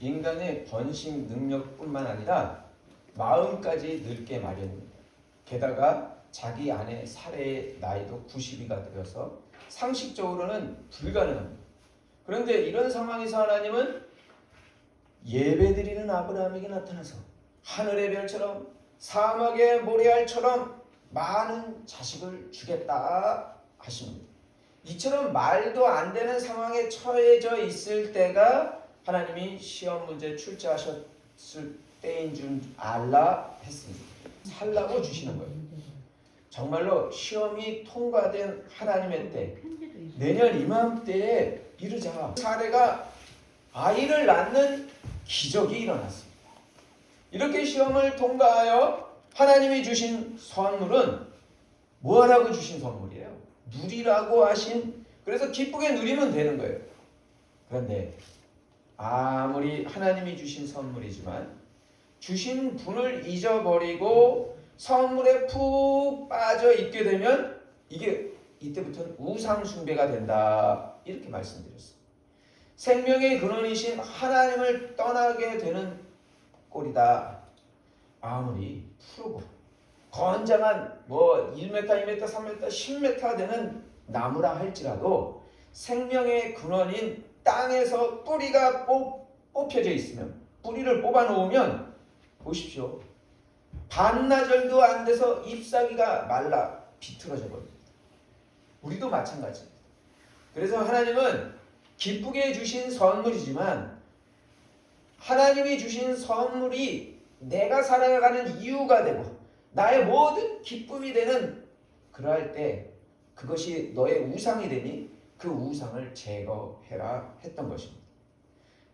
인간의 번식 능력뿐만 아니라 마음까지 늙게 마련입니다. 게다가 자기 아내 사례의 나이도 90이가 되어서 상식적으로는 불가능합니다. 그런데 이런 상황에서 하나님은 예배드리는 아브라함에게 나타나서 하늘의 별처럼 사막의 모래알처럼 많은 자식을 주겠다 하십니다. 이처럼 말도 안 되는 상황에 처해져 있을 때가 하나님이 시험 문제 출제하셨을 때인 줄 알라 했습니다. 살라고 주시는 거예요. 정말로 시험이 통과된 하나님의 때, 내년 이맘때에 이르자 사례가 아이를 낳는 기적이 일어났습니다. 이렇게 시험을 통과하여 하나님이 주신 선물은 뭐하라고 주신 선물이에요? 누리라고 하신, 그래서 기쁘게 누리면 되는 거예요. 그런데 아무리 하나님이 주신 선물이지만 주신 분을 잊어버리고 선물에 푹 빠져 있게 되면 이게 이때부터는 우상 숭배가 된다, 이렇게 말씀드렸어요. 생명의 근원이신 하나님을 떠나게 되는 꼴이다. 아무리 푸르고 건장한 1m, 2m, 3m, 10m 되는 나무라 할지라도 생명의 근원인 땅에서 뿌리가 뽑혀져 있으면, 뿌리를 뽑아 놓으면 보십시오. 반나절도 안 돼서 잎사귀가 말라 비틀어져 버립니다. 우리도 마찬가지입니다. 그래서 하나님은 기쁘게 주신 선물이지만 하나님이 주신 선물이 내가 살아가는 이유가 되고 나의 모든 기쁨이 되는, 그러할 때 그것이 너의 우상이 되니 그 우상을 제거해라 했던 것입니다.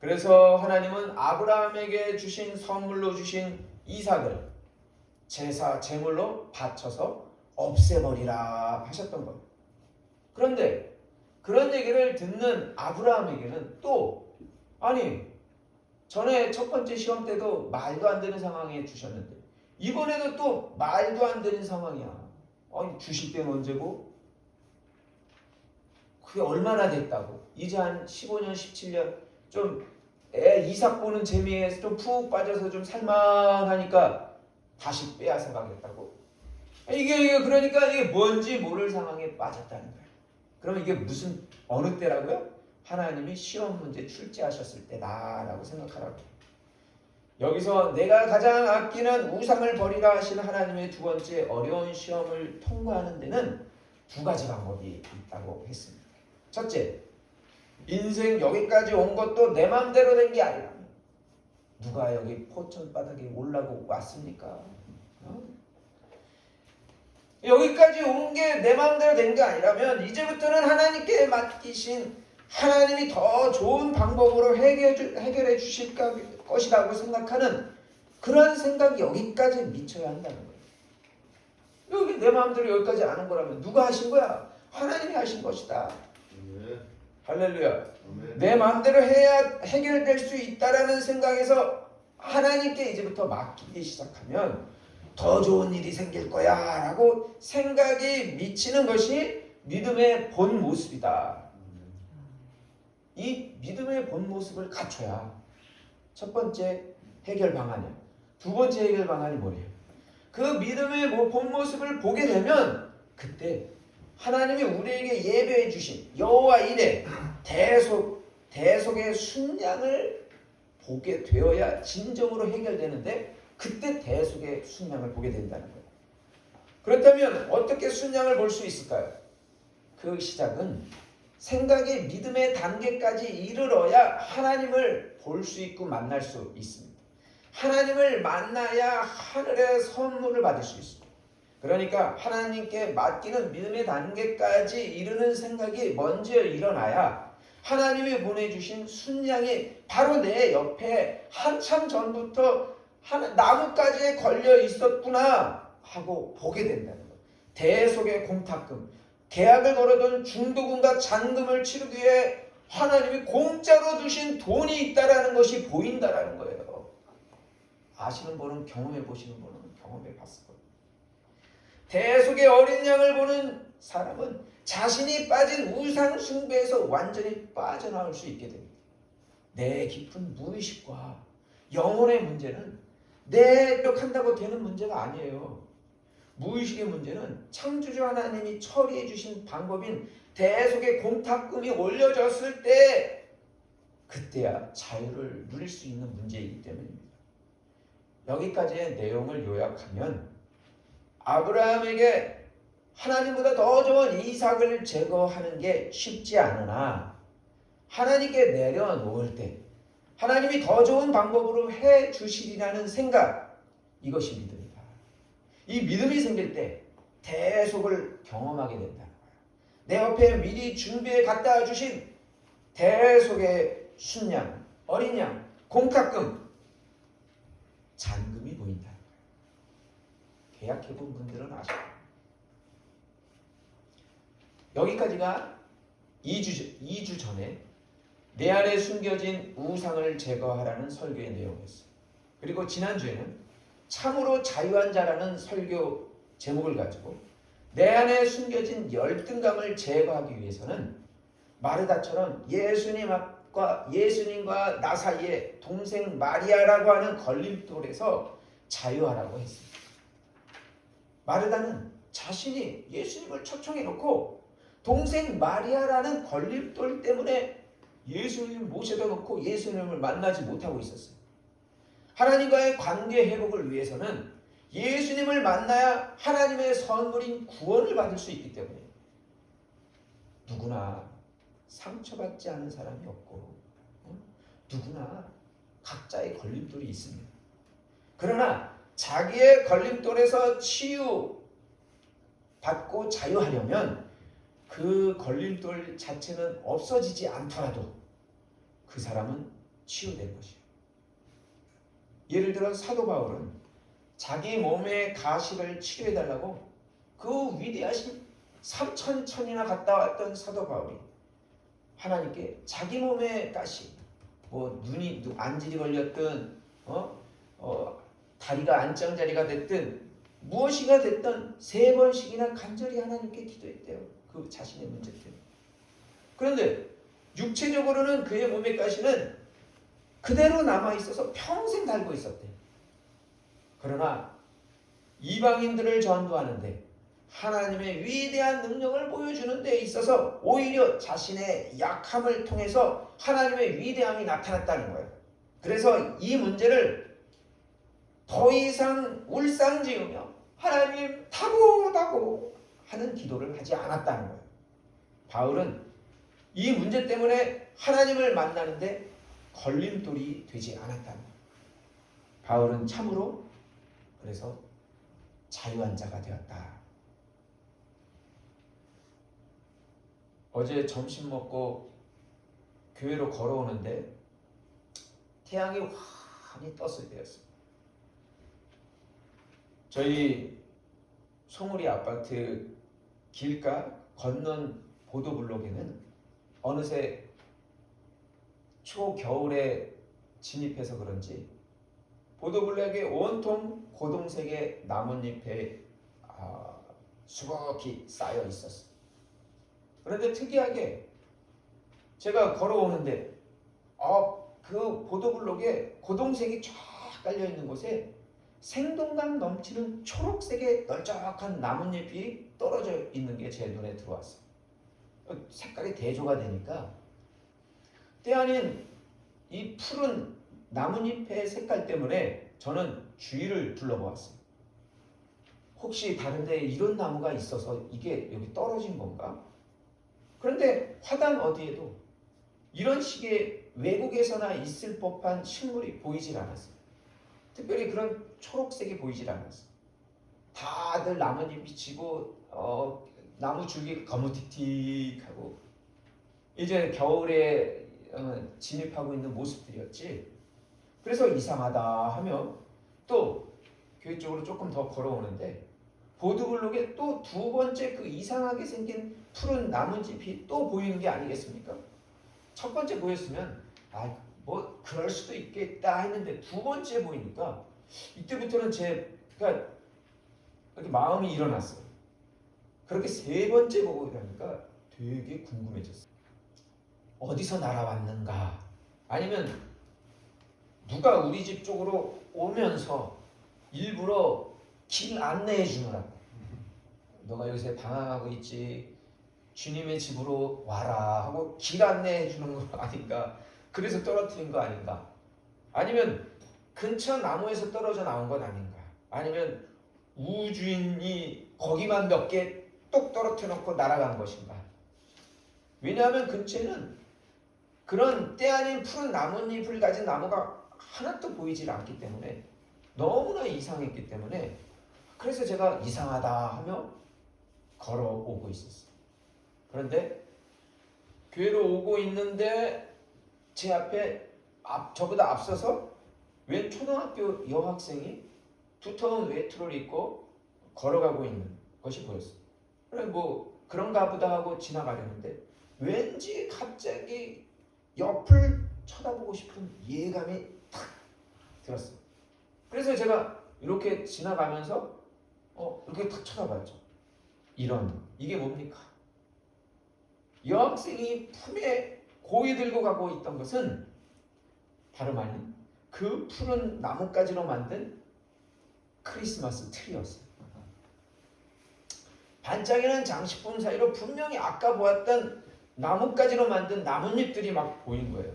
그래서 하나님은 아브라함에게 주신 선물로 주신 이삭을 제사 제물로 바쳐서 없애버리라 하셨던 거예요. 그런데 그런 얘기를 듣는 아브라함에게는 또, 아니 전에 첫 번째 시험 때도 말도 안 되는 상황에 주셨는데 이번에도 또 말도 안 되는 상황이야. 아니 주실 때는 언제고? 그게 얼마나 됐다고? 이제 한 15년 17년 좀 이삭 보는 재미에 좀 푹 빠져서 좀 살만하니까 다시 빼앗아 가겠다고? 이게 그러니까 이게 뭔지 모를 상황에 빠졌다는 거예요. 그러면 이게 무슨 어느 때라고요? 하나님이 시험 문제 출제하셨을 때다라고 생각하라고. 여기서 내가 가장 아끼는 우상을 버리라 하신 하나님의 두 번째 어려운 시험을 통과하는 데는 두 가지 방법이 있다고 했습니다. 첫째, 인생 여기까지 온 것도 내 마음대로 된 게 아니라 누가 여기 포천바닥에 올라고 왔습니까? 여기까지 온 게 내 마음대로 된 게 아니라면 이제부터는 하나님께 맡기신, 하나님이 더 좋은 방법으로 해결해 주실 것이라고 생각하는 그런 생각이 여기까지 미쳐야 한다는 거예요. 여기 내 마음대로 여기까지 안 온 거라면 누가 하신 거야? 하나님이 하신 것이다. 할렐루야. 내 마음대로 해야 해결될 수 있다라는 생각에서 하나님께 이제부터 맡기기 시작하면 더 좋은 일이 생길 거야 라고 생각이 미치는 것이 믿음의 본 모습이다. 이 믿음의 본 모습을 갖춰야 첫 번째 해결 방안이야. 두 번째 해결 방안이 뭐래요? 그 믿음의 본 모습을 보게 되면 그때 하나님이 우리에게 예배해 주신 여호와 이레 대속의 순양을 보게 되어야 진정으로 해결되는데, 그때 대속의 순양을 보게 된다는 거예요. 그렇다면 어떻게 순양을 볼 수 있을까요? 그 시작은 생각의 믿음의 단계까지 이르러야 하나님을 볼 수 있고 만날 수 있습니다. 하나님을 만나야 하늘의 선물을 받을 수 있습니다. 그러니까 하나님께 맡기는 믿음의 단계까지 이르는 생각이 먼저 일어나야 하나님이 보내주신 순양이 바로 내 옆에 한참 전부터 나뭇가지에 걸려 있었구나 하고 보게 된다는 거예요. 대속의 공탁금, 계약을 걸어둔 중도금과 잔금을 치르기 위해 하나님이 공짜로 주신 돈이 있다라는 것이 보인다라는 거예요. 아시는 분은 경험해 보시는 분은 경험해 봤을 거예요. 대속의 어린 양을 보는 사람은 자신이 빠진 우상 숭배에서 완전히 빠져나올 수 있게 됩니다. 내 깊은 무의식과 영혼의 문제는 내 노력한다고 되는 문제가 아니에요. 무의식의 문제는 창조주 하나님이 처리해 주신 방법인 대속의 공탁금이 올려졌을 때 그때야 자유를 누릴 수 있는 문제이기 때문입니다. 여기까지의 내용을 요약하면 아브라함에게 하나님보다 더 좋은 이삭을 제거하는 게 쉽지 않으나 하나님께 내려놓을 때 하나님이 더 좋은 방법으로 해 주시리라는 생각, 이것이 믿음이다. 이 믿음이 생길 때 대속을 경험하게 된다는 거예요. 내 옆에 미리 준비해 갖다 주신 대속의 순양, 어린 양, 공탁금, 잔금이 보인다는 거예요. 계약해본 분들은 아시죠? 여기까지가 2주 전에 내 안에 숨겨진 우상을 제거하라는 설교의 내용이었어요. 그리고 지난주에는 참으로 자유한 자라는 설교 제목을 가지고 내 안에 숨겨진 열등감을 제거하기 위해서는 마르다처럼 예수님과 나 사이에 동생 마리아라고 하는 걸림돌에서 자유하라고 했습니다. 마르다는 자신이 예수님을 초청해 놓고 동생 마리아라는 걸림돌 때문에 예수님을 모셔다 놓고 예수님을 만나지 못하고 있었어요. 하나님과의 관계 회복을 위해서는 예수님을 만나야 하나님의 선물인 구원을 받을 수 있기 때문에 누구나 상처받지 않은 사람이 없고 누구나 각자의 걸림돌이 있습니다. 그러나 자기의 걸림돌에서 치유받고 자유하려면 그 걸림돌 자체는 없어지지 않더라도 그 사람은 치유된 것이에요. 예를 들어 사도 바울은 자기 몸의 가시를 치료해달라고 그 위대하신 3,000천이나 갔다 왔던 사도 바울이 하나님께 자기 몸의 가시, 눈이 안질이 걸렸든 다리가 안짱자리가 됐든 무엇이가 됐든 3번씩이나 간절히 하나님께 기도했대요. 그 자신의 문제 때문에. 그런데 육체적으로는 그의 몸의 가시는 그대로 남아있어서 평생 달고 있었대요. 그러나 이방인들을 전도하는데 하나님의 위대한 능력을 보여주는 데 있어서 오히려 자신의 약함을 통해서 하나님의 위대함이 나타났다는 거예요. 그래서 이 문제를 더 이상 울상지으며 하나님 타고 하는 기도를 하지 않았다는 거예요. 바울은 이 문제 때문에 하나님을 만나는데 걸림돌이 되지 않았다는 거예요. 바울은 참으로 그래서 자유한 자가 되었다. 어제 점심 먹고 교회로 걸어오는데 태양이 환히 떴을 때였습니다. 저희 송우리 아파트 길가 건넌 보도블록에는 어느새 초겨울에 진입해서 그런지 보도블록에 온통 고동색의 나뭇잎에 수북히 쌓여 있었어요. 그런데 특이하게 제가 걸어오는데 그 보도블록에 고동색이 쫙 깔려있는 곳에 생동감 넘치는 초록색의 널쩍한 나뭇잎이 떨어져 있는 게 제 눈에 들어왔어요. 색깔이 대조가 되니까 때 아닌 이 푸른 나뭇잎의 색깔 때문에 저는 주위를 둘러보았어요. 혹시 다른 데에 이런 나무가 있어서 이게 여기 떨어진 건가? 그런데 화단 어디에도 이런 식의 외국에서나 있을 법한 식물이 보이질 않았어요. 특별히 그런 초록색이 보이질 않았어요. 다들 나뭇잎이 지고 나무 줄기가 거무틱틱하고 이제 겨울에 진입하고 있는 모습들이었지. 그래서 이상하다 하며 또 교회 쪽으로 조금 더 걸어오는데 보도블록에 또 두 번째 그 이상하게 생긴 푸른 나뭇잎이 또 보이는 게 아니겠습니까? 첫 번째 보였으면 그럴 수도 있겠다 했는데 두 번째 보이니까 이때부터는 제가 이렇게 마음이 일어났어요. 그렇게 세 번째 보고 이러니까 되게 궁금해졌어요. 어디서 날아왔는가 아니면 누가 우리 집 쪽으로 오면서 일부러 길 안내해 주느라고 너가 요새 방황하고 있지 주님의 집으로 와라 하고 길 안내해 주는 거 아닌가? 그래서 떨어뜨린 거 아닌가? 아니면 근처 나무에서 떨어져 나온 건 아닌가? 아니면 우주인이 거기만 몇 개 똑 떨어뜨려 놓고 날아간 것인가? 왜냐하면 근처에는 그런 때 아닌 푸른 나뭇잎을 가진 나무가 하나도 보이질 않기 때문에 너무나 이상했기 때문에 그래서 제가 이상하다 하며 걸어오고 있었어요. 그런데 교회로 오고 있는데 제 앞에 저보다 앞서서 웬 초등학교 여학생이 두터운 외투를 입고 걸어가고 있는 것이 보였어요. 그래 뭐 그런가 보다 하고 지나가려는데 왠지 갑자기 옆을 쳐다보고 싶은 예감이 탁 들었어요. 그래서 제가 이렇게 지나가면서 이렇게 탁 쳐다봤죠. 이게 뭡니까? 여학생이 품에 고이 들고 가고 있던 것은 다름 아닌 그 푸른 나뭇가지로 만든 크리스마스 트리였어요. 반짝이는 장식품 사이로 분명히 아까 보았던 나뭇가지로 만든 나뭇잎들이 막 보인 거예요.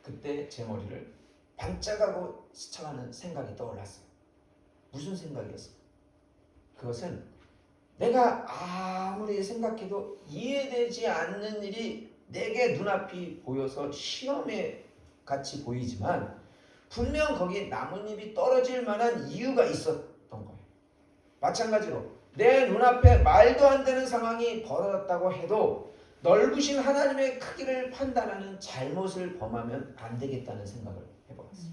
그때 제 머리를 반짝하고 스쳐가는 생각이 떠올랐어요. 무슨 생각이었을까? 그것은 내가 아무리 생각해도 이해되지 않는 일이 내게 눈앞이 보여서 시험에 같이 보이지만 분명 거기 나뭇잎이 떨어질 만한 이유가 있었던 거예요. 마찬가지로 내 눈앞에 말도 안 되는 상황이 벌어졌다고 해도 넓으신 하나님의 크기를 판단하는 잘못을 범하면 안 되겠다는 생각을 해보았어요.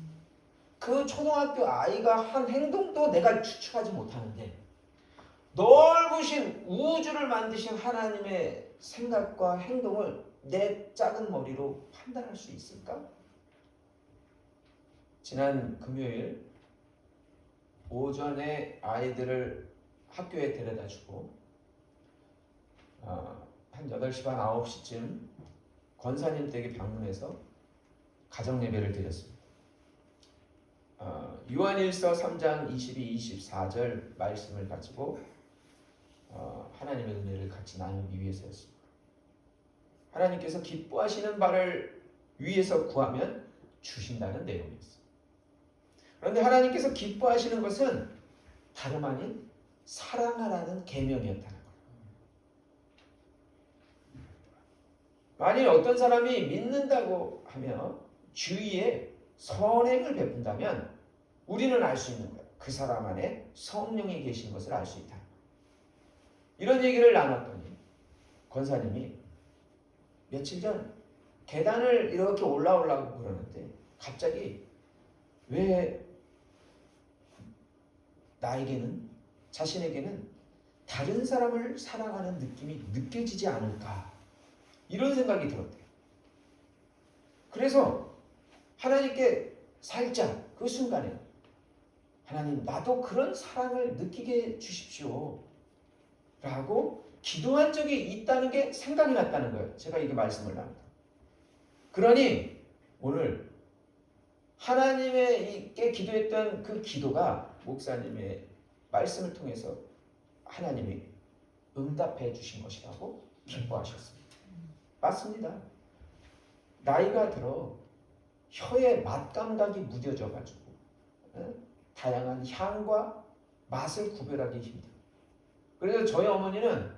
그 초등학교 아이가 한 행동도 내가 추측하지 못하는데 넓으신 우주를 만드신 하나님의 생각과 행동을 내 작은 머리로 판단할 수 있을까? 지난 금요일 오전에 아이들을 학교에 데려다주고 한 8시 반 9시쯤 권사님 댁에 방문해서 가정예배를 드렸습니다. 요한일서 3장 22, 24절 말씀을 가지고 하나님의 은혜를 같이 나누기 위해서였습니다. 하나님께서 기뻐하시는 바를 위해서 구하면 주신다는 내용이었어요. 그런데 하나님께서 기뻐하시는 것은 다름 아닌 사랑하라는 계명이었다는 거예요. 만일 어떤 사람이 믿는다고 하며 주위에 선행을 베푼다면 우리는 알 수 있는 거예요. 그 사람 안에 성령이 계신 것을 알 수 있다. 이런 얘기를 나눴더니 권사님이 며칠 전 계단을 이렇게 올라오려고 그러는데 갑자기 왜 나에게는 자신에게는 다른 사람을 사랑하는 느낌이 느껴지지 않을까 이런 생각이 들었대요. 그래서 하나님께 살짝 그 순간에 하나님 나도 그런 사랑을 느끼게 해주십시오 라고 기도한 적이 있다는 게 생각이 났다는 거예요. 제가 이게 말씀을 나눕니다. 그러니 오늘 하나님께 기도했던 그 기도가 목사님의 말씀을 통해서 하나님이 응답해 주신 것이라고 기뻐하셨습니다. 맞습니다. 나이가 들어 혀에 맛감각이 무뎌져 가지고 다양한 향과 맛을 구별하기 힘들어요. 그래서 저희 어머니는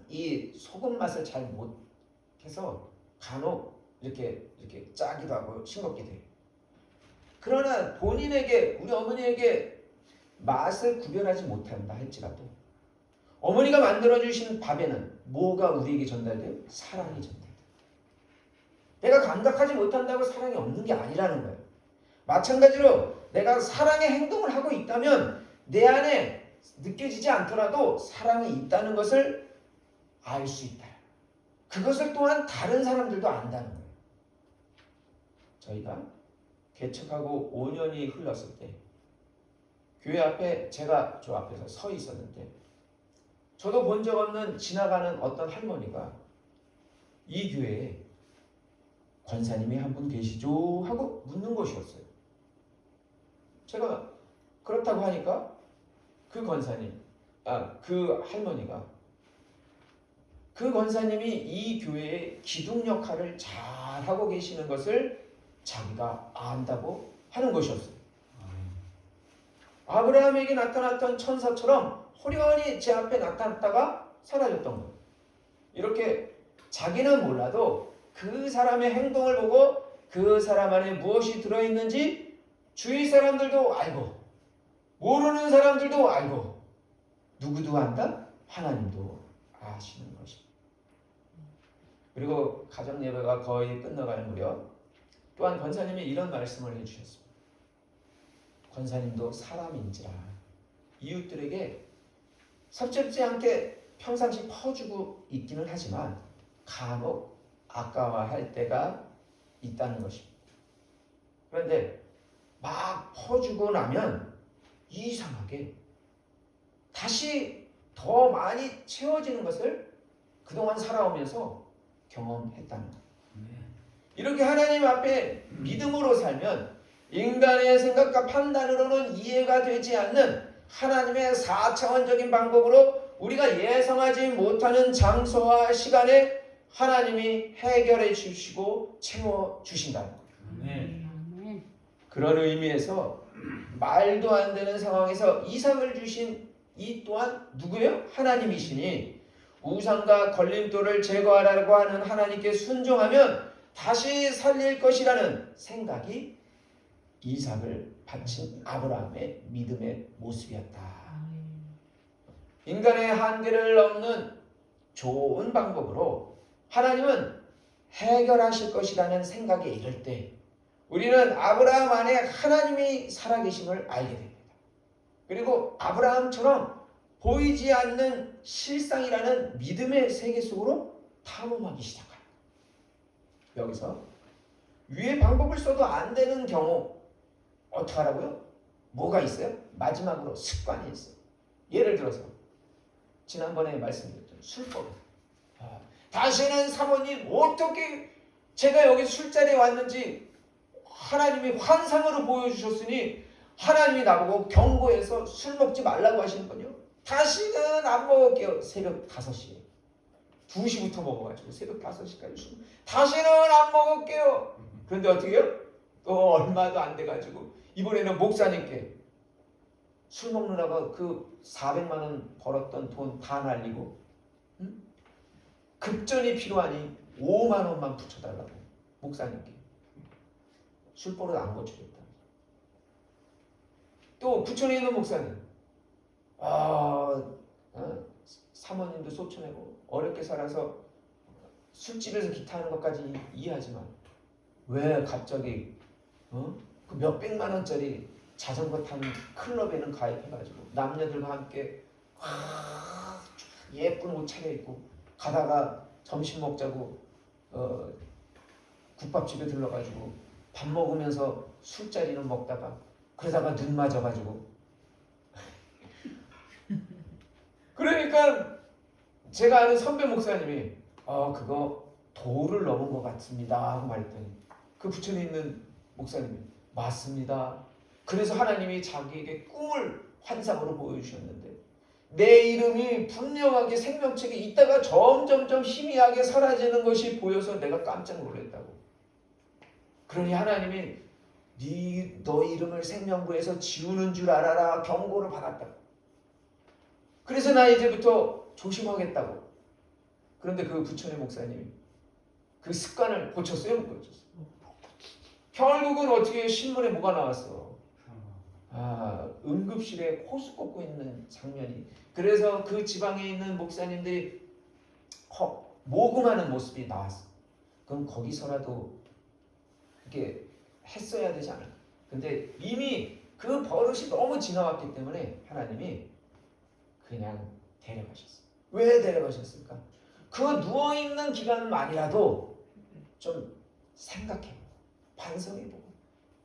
이 소금 맛을 잘 못해서 간혹 이렇게 짜기도 하고 싱겁기도 해요. 그러나 본인에게 우리 어머니에게 맛을 구별하지 못한다 할지라도 어머니가 만들어주신 밥에는 뭐가 우리에게 전달돼요? 사랑이 전달돼요. 내가 감각하지 못한다고 사랑이 없는 게 아니라는 거예요. 마찬가지로 내가 사랑의 행동을 하고 있다면 내 안에 느껴지지 않더라도 사랑이 있다는 것을 알 수 있다. 그것을 또한 다른 사람들도 안다는 거예요. 저희가 개척하고 5년이 흘렀을 때 교회 앞에 제가 저 앞에서 서 있었는데 저도 본 적 없는 지나가는 어떤 할머니가 이 교회에 권사님이 한 분 계시죠? 하고 묻는 것이었어요. 제가 그렇다고 하니까 그 권사님, 그 할머니가 그 권사님이 이 교회의 기둥 역할을 잘 하고 계시는 것을 자기가 안다고 하는 것이었어요. 아브라함에게 나타났던 천사처럼 호련히 제 앞에 나타났다가 사라졌던 거예요. 이렇게 자기는 몰라도 그 사람의 행동을 보고 그 사람 안에 무엇이 들어있는지 주위 사람들도 알고 모르는 사람들도 알고 누구도 안다? 하나님도 아시는 것입니다. 그리고 가정 예배가 거의 끝나갈 무렵 또한 권사님이 이런 말씀을 해주셨습니다. 권사님도 사람인지라 이웃들에게 섭섭지 않게 평상시 퍼주고 있기는 하지만 간혹 아까워할 때가 있다는 것입니다. 그런데 막 퍼주고 나면 이상하게 다시 더 많이 채워지는 것을 그동안 살아오면서 경험했다는 것. 이렇게 하나님 앞에 믿음으로 살면 인간의 생각과 판단으로는 이해가 되지 않는 하나님의 4차원적인 방법으로 우리가 예상하지 못하는 장소와 시간에 하나님이 해결해 주시고 채워주신다는 거예요. 그런 의미에서 말도 안 되는 상황에서 이삭을 주신 이 또한 누구예요? 하나님이시니 우상과 걸림돌을 제거하라고 하는 하나님께 순종하면 다시 살릴 것이라는 생각이 이삭을 바친 아브라함의 믿음의 모습이었다. 인간의 한계를 넘는 좋은 방법으로 하나님은 해결하실 것이라는 생각에 이를 때 우리는 아브라함 안에 하나님이 살아계심을 알게 됩니다. 그리고 아브라함처럼 보이지 않는 실상이라는 믿음의 세계 속으로 탐험하기 시작합니다. 여기서 위의 방법을 써도 안 되는 경우 어떻게 하라고요? 뭐가 있어요? 마지막으로 습관이 있어요. 예를 들어서 지난번에 말씀드렸죠. 술법. 다시는 사모님 어떻게 제가 여기 술자리에 왔는지 하나님이 환상으로 보여주셨으니 하나님이 나보고 경고해서 술 먹지 말라고 하시는군요. 다시는 안 먹을게요. 새벽 5시에 2시부터 먹어가지고 새벽 5시까지 술 다시는 안 먹을게요. 그런데 어떻게 해요? 또 얼마도 안 돼가지고 이번에는 목사님께 술 먹느라고 그 400만 원 벌었던 돈 다 날리고 급전이 필요하니 5만 원만 붙여달라고 목사님께 술버릇 안 고치겠다. 또 부천에 있는 목사님 사모님도 소천하고 어렵게 살아서 술집에서 기타하는 것까지 이해하지만 왜 갑자기 그 몇백만 원짜리 자전거 타는 클럽에는 가입해가지고 남녀들과 함께 예쁜 옷 차려입고 가다가 점심 먹자고 국밥집에 들러가지고 밥 먹으면서 술자리는 먹다가 그러다가 눈 맞아가지고 그러니까 제가 아는 선배 목사님이 그거 도를 넘은 것 같습니다 하고 말했더니 그 부천에 있는 목사님이 맞습니다. 그래서 하나님이 자기에게 꿈을 환상으로 보여주셨는데 내 이름이 분명하게 생명책에 있다가 점점점 희미하게 사라지는 것이 보여서 내가 깜짝 놀랐다고. 그러니 하나님이 너 이름을 생명부에서 지우는 줄 알아라 경고를 받았다고. 그래서 나 이제부터 조심하겠다고. 그런데 그 부천의 목사님이 그 습관을 고쳤어요? 못 고쳤어요? 결국은 어떻게 신문에 뭐가 나왔어? 응급실에 호수 꽂고 있는 장면이. 그래서 그 지방에 있는 목사님들이 모금하는 모습이 나왔어. 그럼 거기서라도 이렇게 했어야 되지 않을까? 근데 이미 그 버릇이 너무 지나왔기 때문에 하나님이 그냥 데려가셨어요. 왜 데려가셨을까? 그 누워있는 기간만이라도 좀 생각해보고 반성해보고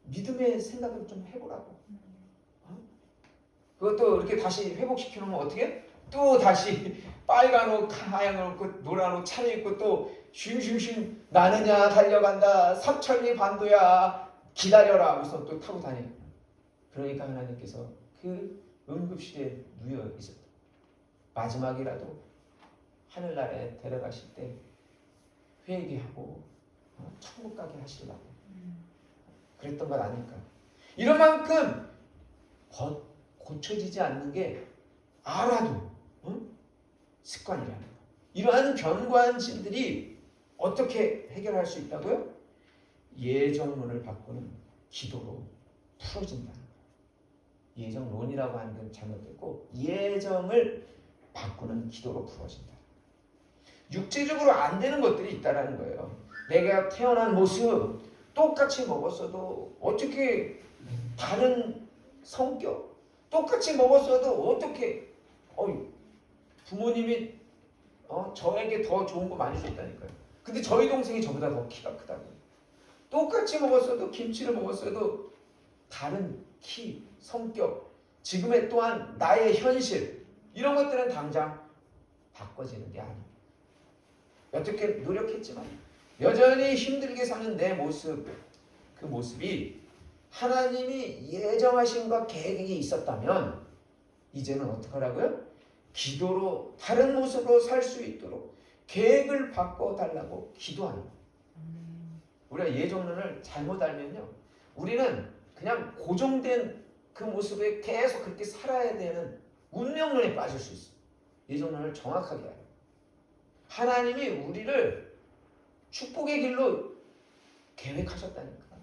믿음의 생각을 좀 해보라고. 그것도 이렇게 다시 회복시켜놓으면 어떻게? 또 다시 빨간 옷, 하얀 옷, 노란 옷 차려입고 또 슝슝슝 나느냐 달려간다. 삼천리 반도야 기다려라 하고서 또 타고 다니는 거예요. 그러니까 하나님께서 그 응급실에 누워 있었다. 마지막이라도 하늘나라에 데려가실 때 회개하고 천국 가게 하시려고 그랬던 것 아닐까. 이런 만큼 고쳐지지 않는 게 알아도 습관이라는 거. 이러한 견고한 짐들이 어떻게 해결할 수 있다고요? 예정론을 바꾸는 기도로 풀어진다는 거예요. 예정론이라고 하는 건 잘못됐고 예정을 바꾸는 기도로 풀어진다. 육체적으로 안 되는 것들이 있다라는 거예요. 내가 태어난 모습 똑같이 먹었어도 어떻게 다른 성격 똑같이 먹었어도 어떻게 부모님이 저에게 더 좋은 거 많이 줬다니까요. 근데 저희 동생이 저보다 더 키가 크다고. 똑같이 먹었어도 김치를 먹었어도 다른 키, 성격, 지금의 또한 나의 현실 이런 것들은 당장 바꿔지는 게 아니에요. 어떻게 노력했지만 여전히 힘들게 사는 내 모습, 그 모습이 하나님이 예정하신과 계획이 있었다면 이제는 어떻게 하라고요? 기도로 다른 모습으로 살 수 있도록 계획을 바꿔달라고 기도하는 거예요. 우리가 예정론을 잘못 알면요, 우리는 그냥 고정된 그 모습에 계속 그렇게 살아야 되는 운명론에 빠질 수 있어요. 예정론을 정확하게 알아요. 하나님이 우리를 축복의 길로 계획하셨다니까.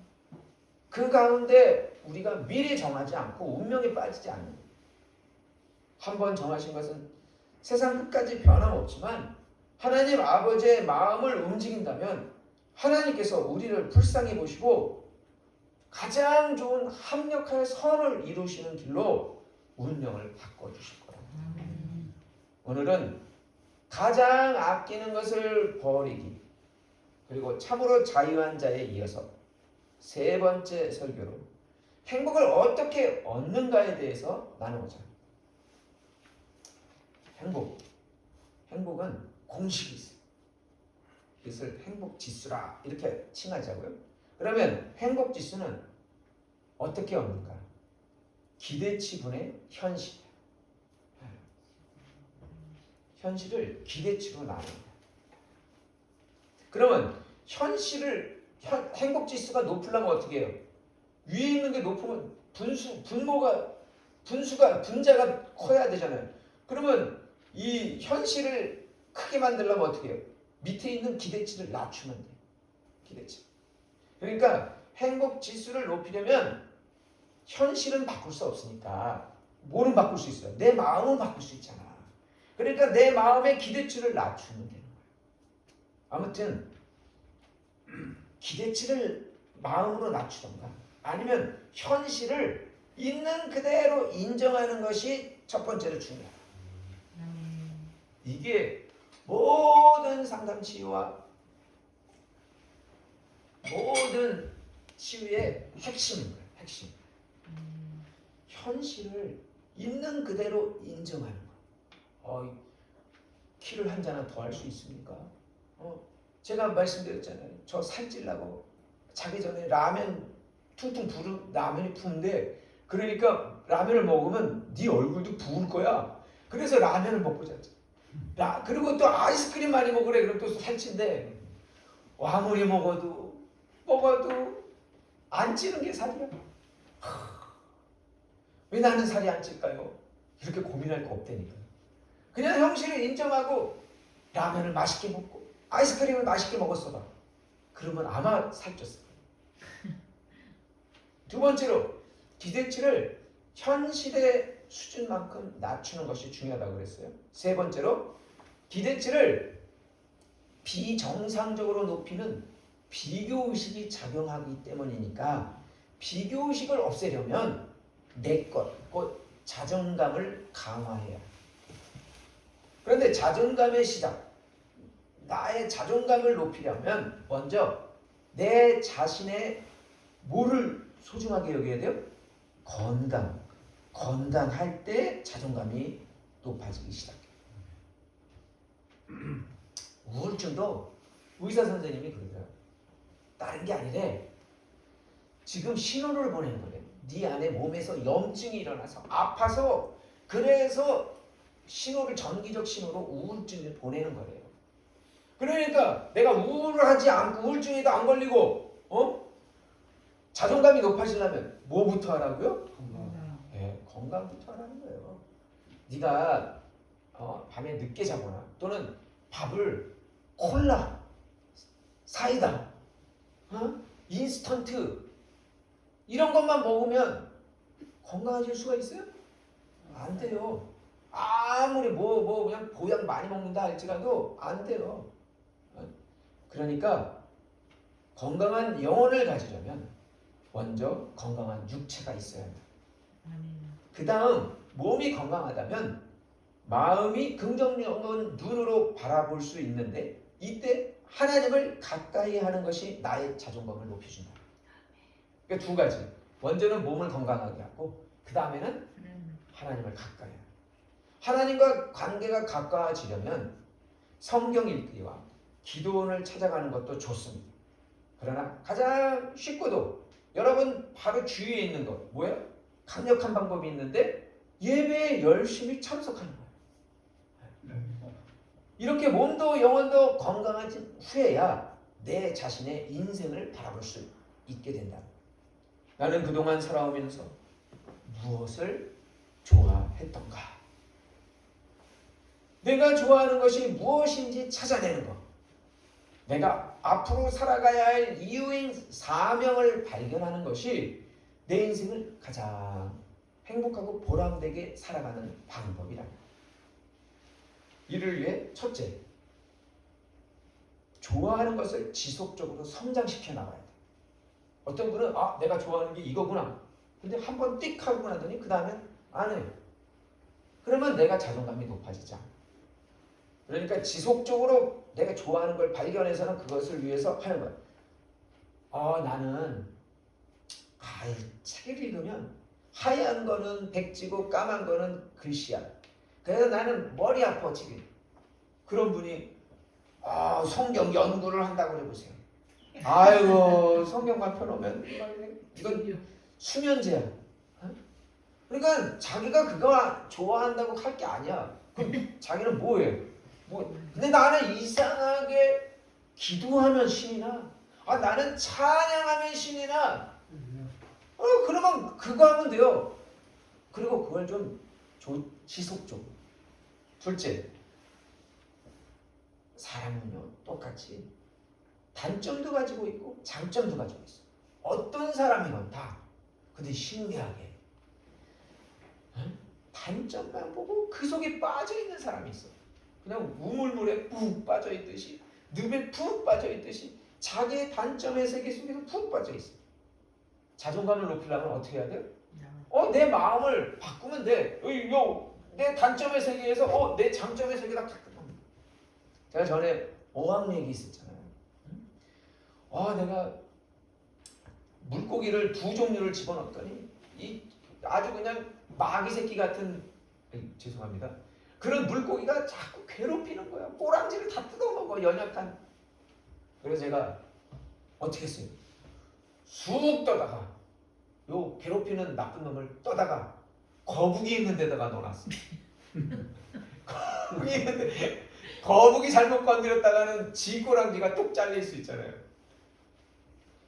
그 가운데 우리가 미리 정하지 않고 운명에 빠지지 않는 거예요. 한번 정하신 것은 세상 끝까지 변함없지만 하나님 아버지의 마음을 움직인다면 하나님께서 우리를 불쌍히 보시고 가장 좋은 합력할 선을 이루시는 길로 운명을 바꿔주실 거라고. 오늘은 가장 아끼는 것을 버리기 그리고 참으로 자유한 자에 이어서 세 번째 설교로 행복을 어떻게 얻는가에 대해서 나누고자 합니다. 행복은 공식이 있어요. 이것을 행복지수라 이렇게 칭하자고요. 그러면 행복지수는 어떻게 얻는가? 기대치분의 현실이에요. 현실을 기대치로 나눕니다. 그러면 행복지수가 높으려면 어떻게 해요? 위에 있는 게 높으면 분자가 커야 되잖아요. 그러면 이 현실을 크게 만들려면 어떻게 해요? 밑에 있는 기대치를 낮추면 돼요. 기대치. 그러니까 행복지수를 높이려면 현실은 바꿀 수 없으니까 뭐는 바꿀 수 있어요? 내 마음은 바꿀 수 있잖아. 그러니까 내 마음의 기대치를 낮추면 되는 거예요. 아무튼 기대치를 마음으로 낮추던가 아니면 현실을 있는 그대로 인정하는 것이 첫 번째로 중요해요. 이게 모든 상담 치유와 모든 치유의 핵심인 거예요. 핵심. 현실을 있는 그대로 인정하는 거. 키를 한 잔 더 할 수 있습니까? 제가 말씀드렸잖아요. 저 살찌려고 자기 전에 라면 퉁퉁 부은 라면이 부은데 그러니까 라면을 먹으면 네 얼굴도 부을 거야. 그래서 라면을 먹고 잤죠. 그리고 또 아이스크림 많이 먹으래. 그럼 또 살찐데 아무리 먹어도 안 찌는 게 살이야. 왜 나는 살이 안 찔까요? 이렇게 고민할 거 없다니까. 그냥 현실을 인정하고 라면을 맛있게 먹고 아이스크림을 맛있게 먹었어 봐. 그러면 아마 살쪘을 거야. 두 번째로 기대치를 현실의 수준만큼 낮추는 것이 중요하다고 그랬어요. 세 번째로 기대치를 비정상적으로 높이는 비교의식이 작용하기 때문이니까 비교의식을 없애려면 내 것, 곧 자존감을 강화해야 해요. 그런데 자존감의 시작, 나의 자존감을 높이려면 먼저 내 자신의 뭐를 소중하게 여겨야 돼요? 건강할 때 자존감이 높아지기 시작해요. 우울증도 의사 선생님이 그러더라고요. 다른 게 아니래. 지금 신호를 보내는 거래. 네 안에 몸에서 염증이 일어나서 아파서 그래서 신호를 전기적 신호로 우울증을 보내는 거래요. 그러니까 내가 우울하지 않고 우울증에도 안 걸리고 자존감이 높아지려면 뭐부터 하라고요? 네, 건강부터 하라는 거예요. 네가 밤에 늦게 자거나 또는 밥을 콜라, 사이다, 인스턴트 이런 것만 먹으면 건강해질 수가 있어요? 안 돼요. 아무리 뭐 그냥 보약 많이 먹는다 할지라도 안 돼요. 그러니까 건강한 영혼을 가지려면 먼저 건강한 육체가 있어야 합니다. 그 다음 몸이 건강하다면 마음이 긍정적인 눈으로 바라볼 수 있는데 이때 하나님을 가까이 하는 것이 나의 자존감을 높여준다. 그러니까 두 가지. 먼저는 몸을 건강하게 하고 그 다음에는 하나님을 가까이 하는. 하나님과 관계가 가까워지려면 성경 읽기와 기도원을 찾아가는 것도 좋습니다. 그러나 가장 쉽고도 여러분 바로 주위에 있는 것 뭐예요? 강력한 방법이 있는데 예배에 열심히 참석하는 거예요. 이렇게 몸도 영혼도 건강해진 후에야 내 자신의 인생을 바라볼 수 있게 된다. 나는 그동안 살아오면서 무엇을 좋아했던가? 내가 좋아하는 것이 무엇인지 찾아내는 것. 내가 앞으로 살아가야 할 이유인 사명을 발견하는 것이 내 인생을 가장 행복하고 보람되게 살아가는 방법이랍니다. 이를 위해 첫째, 좋아하는 것을 지속적으로 성장시켜 나가야 돼. 어떤 분은 내가 좋아하는 게 이거구나. 근데 한번 띡 하고 나더니 그 다음엔 안 해요. 그러면 내가 자존감이 높아지지 않아. 그러니까 지속적으로 내가 좋아하는 걸 발견해서는 그것을 위해서 하는 거야. 나는 책을 읽으면 하얀 거는 백지고 까만 거는 글씨야. 그래서 나는 머리 아파 지금. 그런 분이 성경 연구를 한다고 해보세요. 아이고 성경만 펴놓으면 이건 수면제야. 그러니까 자기가 그거 좋아한다고 할 게 아니야. 그럼 자기는 뭐해? 근데 나는 이상하게 기도하면 신이 나. 나는 찬양하면 신이 나. 그러면 그거 하면 돼요. 그리고 그걸 좀 지속적으로. 둘째, 사람은요 똑같이 단점도 가지고 있고 장점도 가지고 있어. 어떤 사람이건 다. 근데 신기하게 단점만 보고 그 속에 빠져 있는 사람이 있어. 그냥 우물물에 푹 빠져 있듯이 늪에 푹 빠져 있듯이 자기의 단점의 세계 속에서 푹 빠져 있어. 자존감을 높이려면 어떻게 해야 돼요? 내 마음을 바꾸면 돼. 내 단점의 세계에서 내 장점의 세계다 바꾸면. 제가 전에 어항 얘기 있었잖아요. 내가 물고기를 두 종류를 집어넣었더니 아주 그냥 마귀 새끼 같은 죄송합니다. 그런 물고기가 자꾸 괴롭히는 거야. 꼬랑지를 다 뜯어먹어. 연약한. 그래서 제가 어떻게 했어요? 쑥 떠다가 요 괴롭히는 나쁜 놈을 떠다가 거북이 있는 데다가 넣어놨어. 거북이 있는데 거북이 잘못 건드렸다가는 지꼬랑지가 뚝 잘릴 수 있잖아요.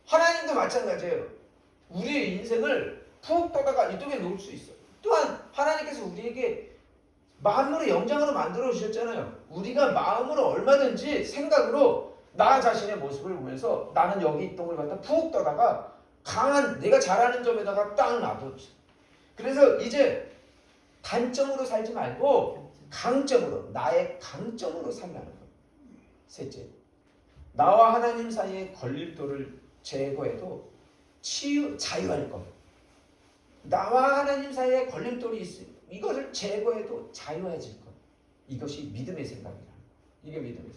하나님도 마찬가지예요. 우리의 인생을 푹 떠다가 이쪽에 놓을 수 있어요. 또한 하나님께서 우리에게 만물의 영장으로 만들어 주셨잖아요. 우리가 마음으로 얼마든지 생각으로 나 자신의 모습을 보면서 나는 여기 이 똥을 갖다 푹 떠다가 강한 내가 잘하는 점에다가 딱 놔뒀지. 그래서 이제 단점으로 살지 말고 강점으로, 나의 강점으로 살라는 거예요. 셋째, 나와 하나님 사이의 걸림돌을 제거해도 자유할 것. 나와 하나님 사이에 걸림돌이 있으면 이것을 제거해도 자유해질 것. 이것이 믿음의 생각이다. 이게 믿음의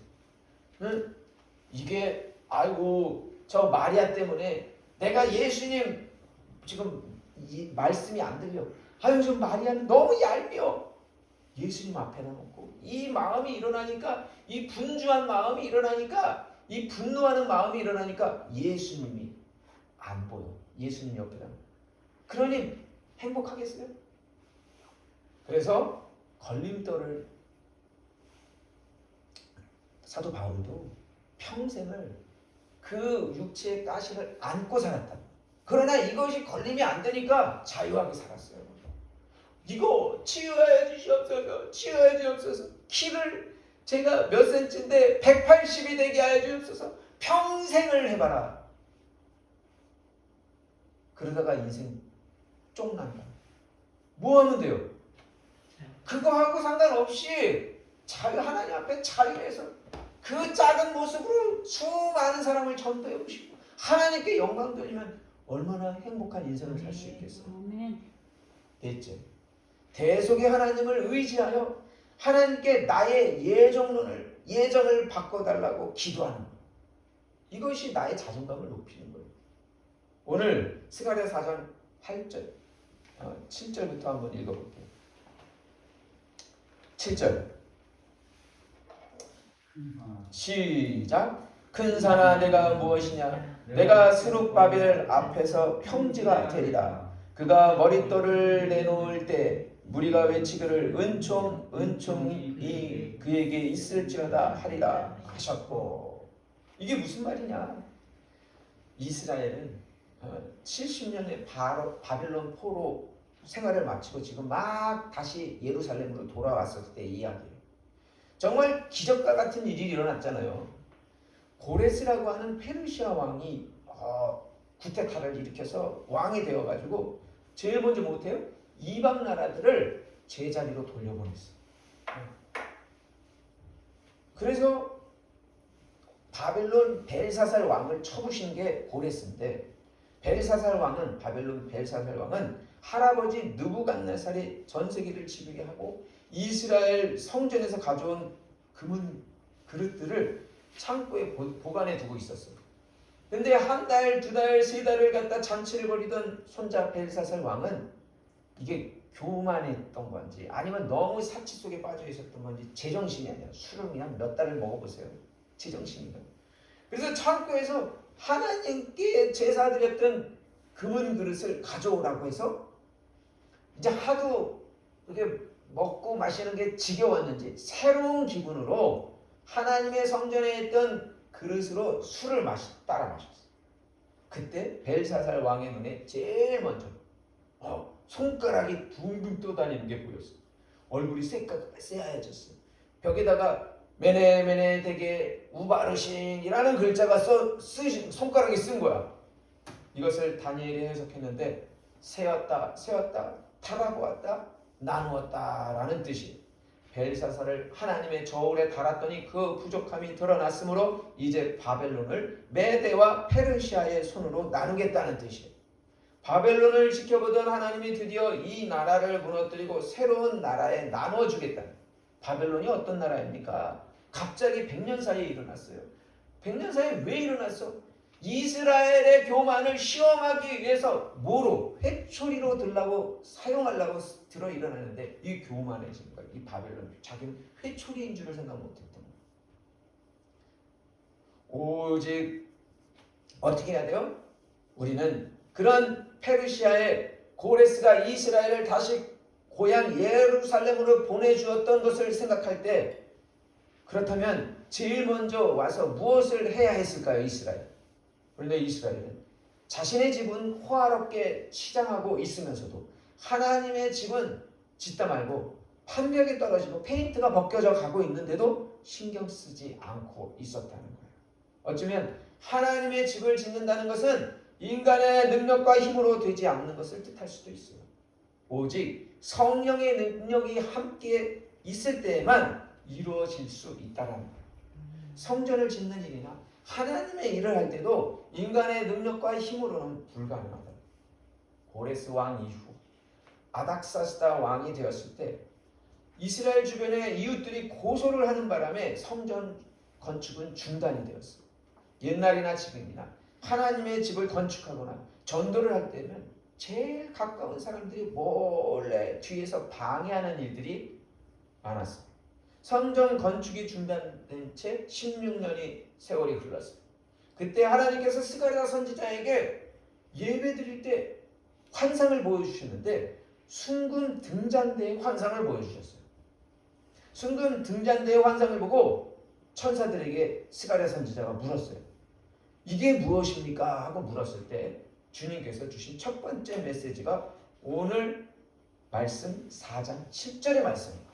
생각. 이게 저 마리아 때문에 내가 예수님 지금 이 말씀이 안 들려. 좀 마리아는 너무 얄미워. 예수님 앞에다 놓고 이 마음이 일어나니까 이 분주한 마음이 일어나니까 이 분노하는 마음이 일어나니까 예수님이 안 보여. 예수님 옆에다. 그러니 행복하겠어요? 그래서 걸림돌을 사도 바울도 평생을 그 육체의 가시를 안고 살았다. 그러나 이것이 걸림이 안 되니까 자유하게 살았어요. 이거 치유하여 주시옵소서. 치유하여 주옵소서. 키를 제가 몇 센치인데 180이 되게 하여 주옵소서. 평생을 해봐라. 그러다가 인생 쫑난다. 뭐 하면 돼요? 그거하고 상관없이 자유, 하나님 앞에 자유해서 그 작은 모습으로 수많은 사람을 전도해 보시고 하나님께 영광 돌리면 얼마나 행복한 인생을 살 수 있겠어요. 넷째, 대속의 하나님을 의지하여 하나님께 나의 예정을 바꿔달라고 기도하는 것. 이것이 나의 자존감을 높이는 거예요. 오늘 스가랴 4장 8절, 7절부터 한번 읽어볼게요. 7절 시작. 큰 산아 내가 무엇이냐? 내가 스룹바벨 앞에서 평지가 되리라. 그가 머릿돌을 내놓을 때 무리가 외치기를 은총이 그에게 있을지어다 하리라 하셨고. 이게 무슨 말이냐? 이스라엘은 70년의 바빌론 포로 생활을 마치고 지금 막 다시 예루살렘으로 돌아왔을 때 이야기예요. 정말 기적과 같은 일이 일어났잖아요. 고레스라고 하는 페르시아 왕이 구테타를 일으켜서 왕이 되어가지고 제일 먼저 못해요? 이방 나라들을 제자리로 돌려보냈어요. 그래서 바벨론 벨사살 왕을 쳐부신 게 고레스인데, 바벨론 벨사살 왕은 할아버지 느부갓네살이 전 세계를 지배하게 하고 이스라엘 성전에서 가져온 금은 그릇들을 창고에 보관해 두고 있었어요. 근데 한 달, 두 달, 세 달을 갖다 잔치를 벌이던 손자 벨사살 왕은 이게 교만했던 건지 아니면 너무 사치 속에 빠져 있었던 건지 제정신이 아니야. 술을 그냥 몇 달을 먹어보세요. 제정신이다. 그래서 창고에서 하나님께 제사 드렸던 금은 그릇을 가져오라고 해서 이제 하도 이렇게 먹고 마시는 게 지겨웠는지 새로운 기분으로 하나님의 성전에 있던 그릇으로 술을 따라 마셨어요. 그때 벨사살 왕의 눈에 제일 먼저 손가락이 둥둥 떠다니는 게 보였어요. 얼굴이 새하얘졌어요. 벽에다가 메네메네 되게 우바르신이라는 글자가 손가락에 쓴 거야. 이것을 다니엘이 해석했는데 세었다, 타라보았다, 나누었다라는 뜻이. 벨사살을 하나님의 저울에 달았더니 그 부족함이 드러났으므로 이제 바벨론을 메대와 페르시아의 손으로 나누겠다는 뜻이에요. 바벨론을 지켜보던 하나님이 드디어 이 나라를 무너뜨리고 새로운 나라에 나눠주겠다. 바벨론이 어떤 나라입니까? 갑자기 100년 사이에 일어났어요. 100년 사이에 왜 일어났어? 이스라엘의 교만을 시험하기 위해서 뭐로? 회초리로 사용하려고 들어 일어나는데 이 교만해진 거야. 이 바벨론 자기는 회초리인 줄을 생각 못했던 거야. 오직 어떻게 해야 돼요? 우리는 그런 페르시아의 고레스가 이스라엘을 다시 고향 예루살렘으로 보내주었던 것을 생각할 때, 그렇다면 제일 먼저 와서 무엇을 해야 했을까요? 이스라엘. 그런데 이스라엘은 자신의 집은 호화롭게 치장하고 있으면서도 하나님의 집은 짓다 말고 판벽에 떨어지고 페인트가 벗겨져 가고 있는데도 신경 쓰지 않고 있었다는 거예요. 어쩌면 하나님의 집을 짓는다는 것은 인간의 능력과 힘으로 되지 않는 것을 뜻할 수도 있어요. 오직 성령의 능력이 함께 있을 때에만 이루어질 수 있다는 거예요. 성전을 짓는 일이나 하나님의 일을 할 때도 인간의 능력과 힘으로는 불가능하다. 고레스 왕 이후 아닥사스다 왕이 되었을 때 이스라엘 주변의 이웃들이 고소를 하는 바람에 성전 건축은 중단이 되었어요. 옛날이나 지금이나 하나님의 집을 건축하거나 전도를 할 때는 제일 가까운 사람들이 몰래 뒤에서 방해하는 일들이 많았어요. 성전 건축이 중단된 채 16년이 세월이 흘렀어요. 그때 하나님께서 스가랴 선지자에게 예배드릴 때 환상을 보여주셨는데 순금 등잔대의 환상을 보여주셨어요. 순금 등잔대의 환상을 보고 천사들에게 스가랴 선지자가 물었어요. 이게 무엇입니까? 하고 물었을 때 주님께서 주신 첫 번째 메시지가 오늘 말씀 4장 7절의 말씀입니다.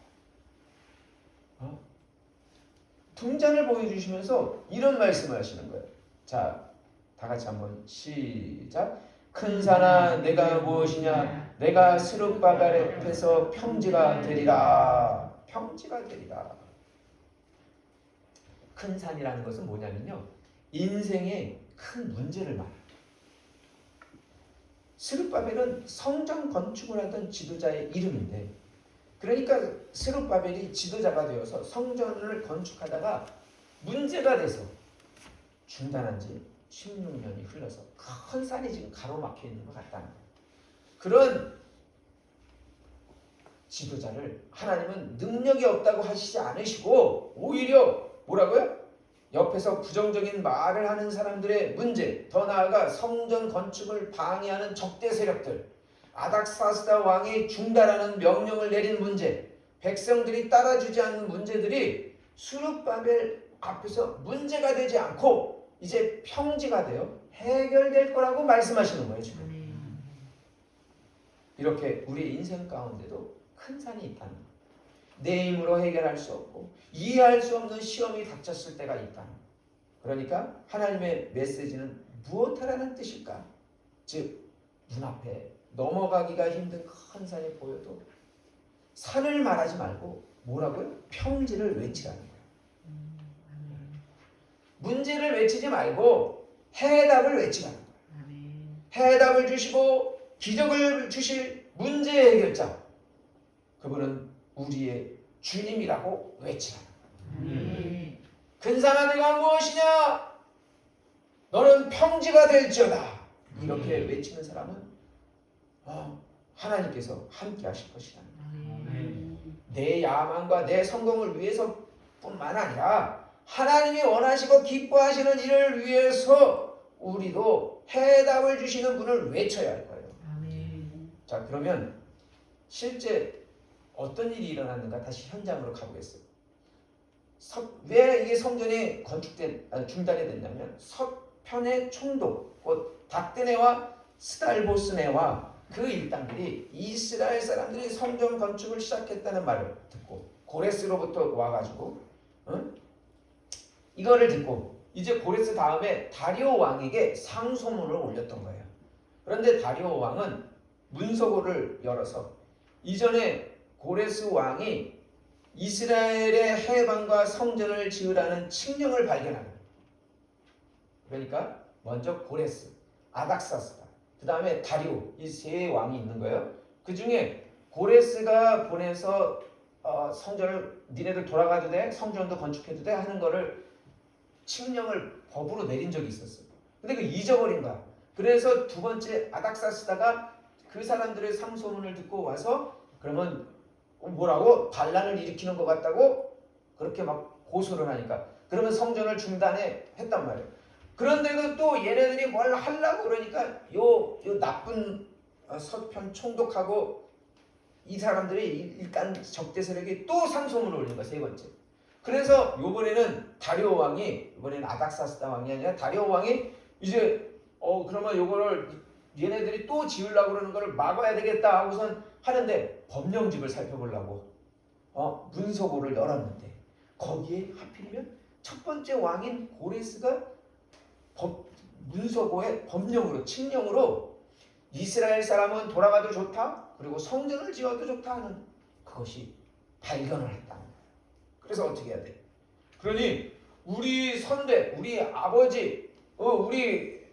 등잔을 보여주시면서 이런 말씀을 하시는 거예요. 자, 다 같이 한번 시작. 큰 산아 내가 무엇이냐? 내가 스룹바벨 앞에서 평지가 되리라. 평지가 되리라. 큰 산이라는 것은 뭐냐면요, 인생의 큰 문제를 말합니다. 스룹바벨은 성전 건축을 하던 지도자의 이름인데, 그러니까 스룹바벨이 지도자가 되어서 성전을 건축하다가 문제가 돼서 중단한 지 16년이 흘러서 큰 산이 지금 가로막혀 있는 것 같다는 거예요. 그런 지도자를 하나님은 능력이 없다고 하시지 않으시고 오히려 뭐라고요? 옆에서 부정적인 말을 하는 사람들의 문제, 더 나아가 성전 건축을 방해하는 적대 세력들, 아닥사스다 왕이 중단하는 명령을 내린 문제, 백성들이 따라주지 않는 문제들이 스룹바벨 앞에서 문제가 되지 않고 이제 평지가 되어 해결될 거라고 말씀하시는 거예요. 지금 이렇게 우리 인생 가운데도 큰 산이 있다는 거예요. 내 힘으로 해결할 수 없고 이해할 수 없는 시험이 닥쳤을 때가 있다. 그러니까 하나님의 메시지는 무엇하라는 뜻일까? 즉 눈앞에 넘어가기가 힘든 큰 산이 보여도 산을 말하지 말고 뭐라고요? 평지를 외치라는 거예요. 문제를 외치지 말고 해답을 외치라는 거예요. 해답을 주시고 기적을 주실 문제 해결자, 그분은 우리의 주님이라고 외치라는 거예요. 큰 산아 내가 무엇이냐? 너는 평지가 될지어다. 이렇게 외치는 사람은 하나님께서 함께 하실 것이라는 거예요. 내 야망과 내 성공을 위해서뿐만 아니라 하나님이 원하시고 기뻐하시는 일을 위해서 우리도 해답을 주시는 분을 외쳐야 할 거예요. 자, 그러면 실제 어떤 일이 일어났는가 다시 현장으로 가보겠어요. 왜 이게 성전이 중단이 됐냐면 서편의 총독 곧 닥드네와 스달보스네와 그 일당들이 이스라엘 사람들이 성전 건축을 시작했다는 말을 듣고 고레스로부터 와가지고 이거를 듣고 이제 고레스 다음에 다리오 왕에게 상소문을 올렸던 거예요. 그런데 다리오 왕은 문서고를 열어서 이전에 고레스 왕이 이스라엘의 해방과 성전을 지으라는 칙령을 발견하는, 그러니까 먼저 고레스, 아닥사스다, 그 다음에 다리오, 이 세 왕이 있는 거예요. 그 중에 고레스가 보내서 성전을 니네들 돌아가도 돼, 성전도 건축해도 돼 하는 거를 칙령을 법으로 내린 적이 있었어요. 근데 그 잊어버린 거야. 그래서 두 번째 아닥사스다가 그 사람들의 상소문을 듣고 와서 그러면 뭐라고? 반란을 일으키는 것 같다고 그렇게 막 고소를 하니까 그러면 성전을 중단해 했단 말이에요. 그런데도 또 얘네들이 뭘 하려고 그러니까 요 나쁜 서편 총독하고 이 사람들이 일단 적대 세력이 또 상소문을 올린 거야, 세 번째. 그래서 요번에는 다리오 왕이, 이번에는 아닥사스다 왕이 아니라 다리오 왕이 이제 그러면 요거를 얘네들이 또 지으려고 그러는 거를 막아야 되겠다 하고선 하는데 법령집을 살펴보려고 문서고를 열었는데 거기에 하필이면 첫 번째 왕인 고레스가 문서고에 법령으로, 칙령으로 이스라엘 사람은 돌아가도 좋다, 그리고 성전을 지어도 좋다 하는 그것이 발견을 했다는 거예요. 그래서 어떻게 해야 돼? 그러니 우리 선대, 우리 아버지, 우리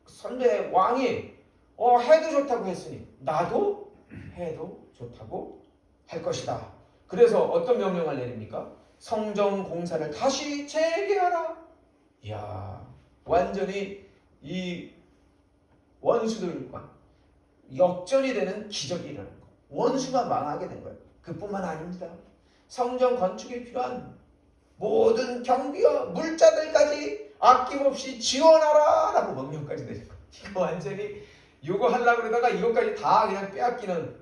선대 왕이 해도 좋다고 했으니 나도 해도 좋다고 할 것이다. 그래서 어떤 명령을 내립니까? 성전 공사를 다시 재개하라. 이야, 완전히 이 원수들과 역전이 되는 기적이 일어난 거예요. 원수가 망하게 된 거예요. 그뿐만 아닙니다. 성전 건축에 필요한 모든 경비와 물자들까지 아낌없이 지원하라 라고 명령까지 내린 거예요. 이거 완전히 이거 하려고 그러다가 이것까지 다 그냥 빼앗기는,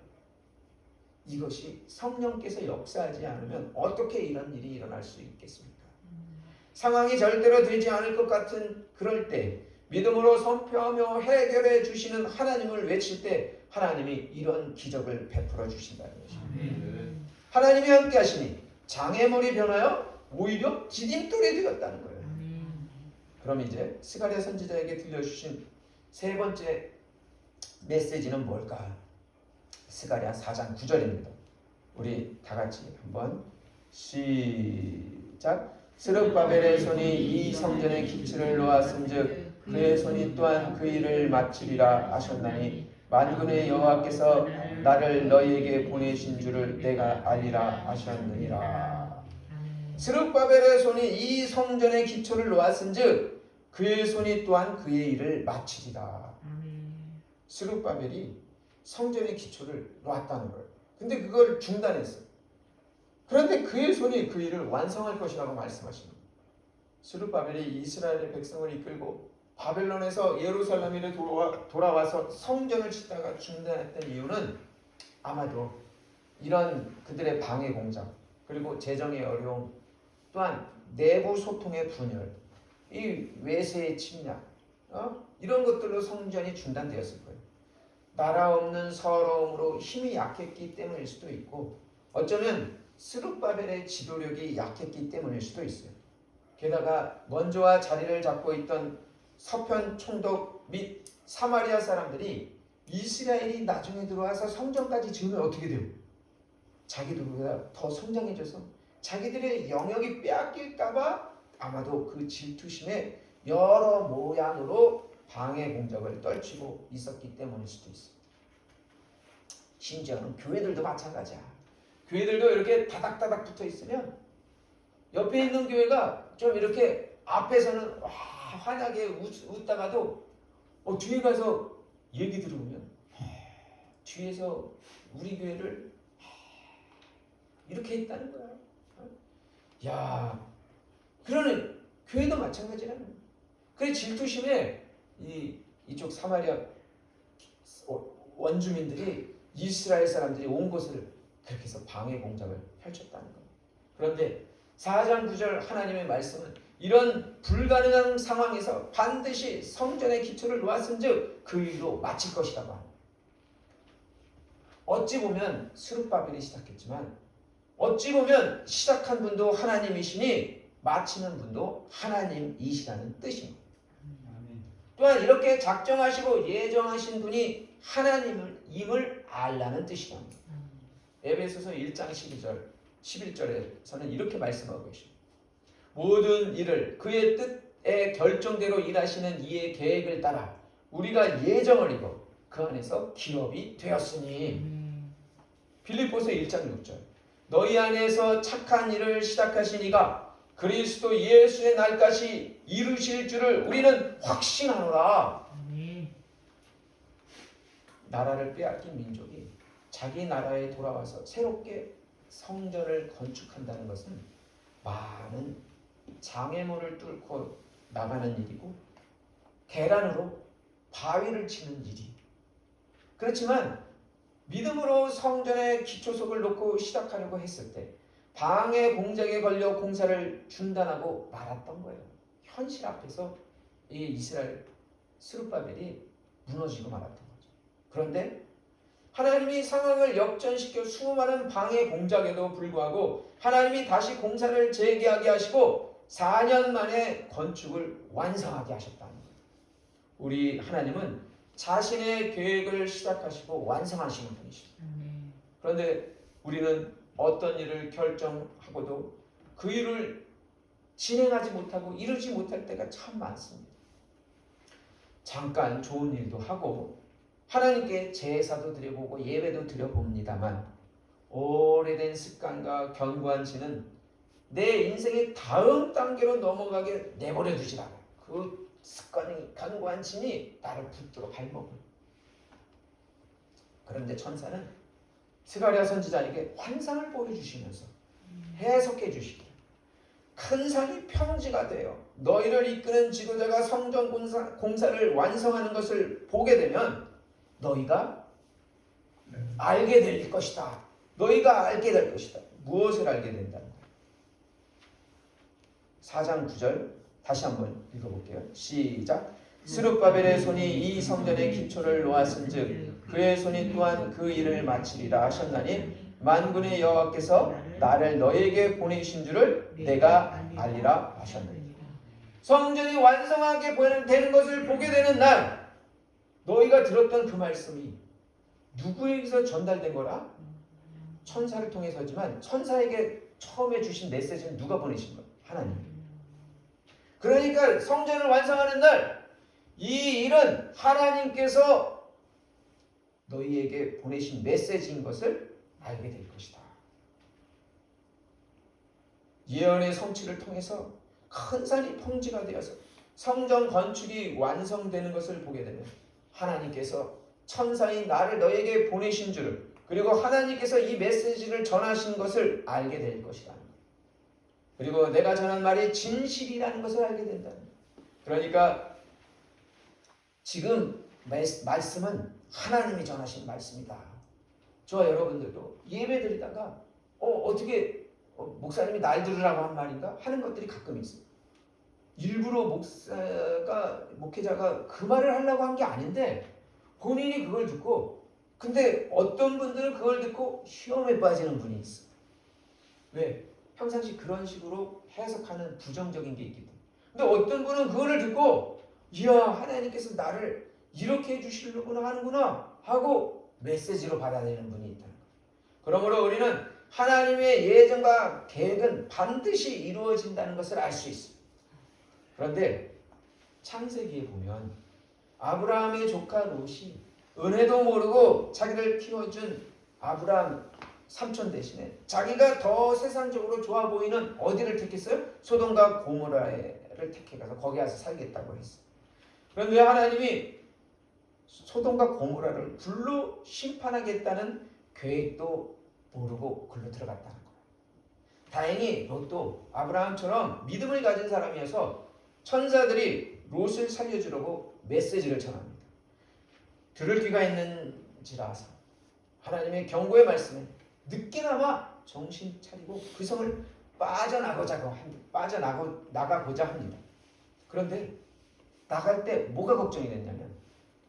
이것이 성령께서 역사하지 않으면 어떻게 이런 일이 일어날 수 있겠습니까? 상황이 절대로 되지 않을 것 같은 그럴 때 믿음으로 선포하며 해결해 주시는 하나님을 외칠 때 하나님이 이런 기적을 베풀어 주신다는 것입니다. 하나님이 함께 하시니 장애물이 변하여 오히려 디딤돌이 되었다는 거예요. 그럼 이제 스가랴 선지자에게 들려주신 세 번째 메시지는 뭘까? 스가랴 4장 9절입니다. 우리 다 같이 한번 시작. 스룹바벨의 손이 이 성전의 기초를 놓았은즉 그의 손이 또한 그 일을 마치리라 하셨나니 만군의 여호와께서 나를 너희에게 보내신 줄을 내가 알리라 하셨느니라. 스룹바벨의 손이 이 성전의 기초를 놓았은즉 그의 손이 또한 그의 일을 마치리라. 스룹바벨이 성전의 기초를 놓았다는 거예요. 근데 그걸 중단했어요. 그런데 그의 손이 그 일을 완성할 것이라고 말씀하십니다. 스룹바벨이 이스라엘의 백성을 이끌고 바벨론에서 예루살렘으로 돌아와서 성전을 짓다가 중단했던 이유는 아마도 이런 그들의 방해 공작, 그리고 재정의 어려움, 또한 내부 소통의 분열, 이 외세의 침략, 이런 것들로 성전이 중단되었을 거예요. 나라 없는 서러움으로 힘이 약했기 때문일 수도 있고, 어쩌면 스룹바벨의 지도력이 약했기 때문일 수도 있어요. 게다가 먼저와 자리를 잡고 있던 서편 총독 및 사마리아 사람들이 이스라엘이 나중에 들어와서 성전까지 지으면 어떻게 돼요? 자기들보다 더 성장해져서 자기들의 영역이 빼앗길까봐 아마도 그 질투심에 여러 모양으로 방해 공작을 떨치고 있었기 때문일 수도 있어요. 심지어는 교회들도 마찬가지야. 교회들도 이렇게 다닥다닥 붙어 있으면 옆에 있는 교회가 좀 이렇게 앞에서는 와 환하게 웃다가도 뒤에 가서 얘기 들으면 뒤에서 우리 교회를 이렇게 했다는 거야. 야, 그러는 교회도 마찬가지라는 거야. 그래 질투심에 이쪽 사마리아 원주민들이 이스라엘 사람들이 온 곳을 그렇게 해서 방해 공작을 펼쳤다는 거예요. 그런데 4장 9절 하나님의 말씀은 이런 불가능한 상황에서 반드시 성전의 기초를 놓았은즉 그 일로 마칠 것이라고 합니다. 어찌 보면 스룹바벨이 시작했지만 어찌 보면 시작한 분도 하나님이시니 마치는 분도 하나님이시라는 뜻입니다. 또한 이렇게 작정하시고 예정하신 분이 하나님임을 알라는 뜻이랍니다. 에베소서 1장 12절 11절에서는 이렇게 말씀하고 계십니다. 모든 일을 그의 뜻의 결정대로 일하시는 이의 계획을 따라 우리가 예정을 이고 그 안에서 기업이 되었으니. 빌립보서 1장 6절 너희 안에서 착한 일을 시작하신 이가 그리스도 예수의 날까지 이루실 줄을 우리는 확신하노라. 나라를 빼앗긴 민족이 자기 나라에 돌아와서 새롭게 성전을 건축한다는 것은 많은 장애물을 뚫고 나가는 일이고 계란으로 바위를 치는 일이. 그렇지만 믿음으로 성전의 기초석을 놓고 시작하려고 했을 때 방해 공작에 걸려 공사를 중단하고 말았던 거예요. 현실 앞에서 이 이스라엘 스룹바벨이 무너지고 말았던 거죠. 그런데 하나님이 상황을 역전시켜 수많은 방해 공작에도 불구하고 하나님이 다시 공사를 재개하게 하시고 4년 만에 건축을 완성하게 하셨다는 거예요. 우리 하나님은 자신의 계획을 시작하시고 완성하시는 분이십니다. 그런데 우리는 어떤 일을 결정하고도 그 일을 진행하지 못하고 이루지 못할 때가 참 많습니다. 잠깐 좋은 일도 하고 하나님께 제사도 드려보고 예배도 드려봅니다만 오래된 습관과 견고한 지는 내 인생의 다음 단계로 넘어가게 내버려 두지 않아요. 그 습관이 견고한 진이 나를 붙들어 발목을. 그런데 천사는 스가랴 선지자에게 환상을 보여주시면서 해석해 주시기를. 큰 산이 평지가 되어 너희를 이끄는 지도자가 성전 공사를 완성하는 것을 보게 되면 너희가 알게 될 것이다. 너희가 알게 될 것이다. 무엇을 알게 된다는 거예요? 4장 9절 다시 한번 읽어볼게요. 시작. 스룹바벨의 손이 이 성전의 기초를 놓았은즉 그의 손이 또한 그 일을 마치리라 하셨나니 만군의 여호와께서 나를 너에게 보내신 줄을 내가 알리라 하셨느니라. 성전이 완성하게 되는 것을 보게 되는 날 너희가 들었던 그 말씀이 누구에게서 전달된 거라? 천사를 통해서지만 천사에게 처음에 주신 메시지는 누가 보내신 거야? 하나님. 그러니까 성전을 완성하는 날 이 일은 하나님께서 너희에게 보내신 메시지인 것을 알게 될 것이다. 예언의 성취를 통해서 큰 산이 평지가 되어서 성전 건축이 완성되는 것을 보게 되면 하나님께서 천사인 나를 너에게 보내신 줄을, 그리고 하나님께서 이 메시지를 전하신 것을 알게 될 것이다. 그리고 내가 전한 말이 진실이라는 것을 알게 된다. 그러니까 지금 말씀은 하나님이 전하신 말씀이다. 저와 여러분들도 예배 드리다가 어떻게 목사님이 날 들으라고 한 말인가 하는 것들이 가끔 있어요. 일부러 목회자가 그 말을 하려고 한 게 아닌데 본인이 그걸 듣고, 근데 어떤 분들은 그걸 듣고 시험에 빠지는 분이 있어. 왜? 평상시 그런 식으로 해석하는 부정적인 게 있기 때문에. 근데 어떤 분은 그거를 듣고 이야, 하나님께서 나를 이렇게 해주시려고 하는구나 하고 메시지로 받아들이는 분이 있다는 거예요. 그러므로 우리는 하나님의 예정과 계획은 반드시 이루어진다는 것을 알 수 있어요. 그런데 창세기에 보면 아브라함의 조카 롯이 은혜도 모르고 자기를 키워준 아브라함 삼촌 대신에 자기가 더 세상적으로 좋아 보이는 어디를 택했어요? 소돔과 고모라를 택해가서 거기 가서 살겠다고 했어요. 그런데 하나님이 소돔과 고모라를 불로 심판하겠다는 계획도 모르고 글로 들어갔다는 거예요. 다행히 롯도 아브라함처럼 믿음을 가진 사람이어서 천사들이 롯을 살려주려고 메시지를 전합니다. 들을 귀가 있는지라서 하나님의 경고의 말씀에 늦게나마 정신 차리고 그 성을 빠져나가고자 합니다. 그런데 나갈 때 뭐가 걱정이 됐냐면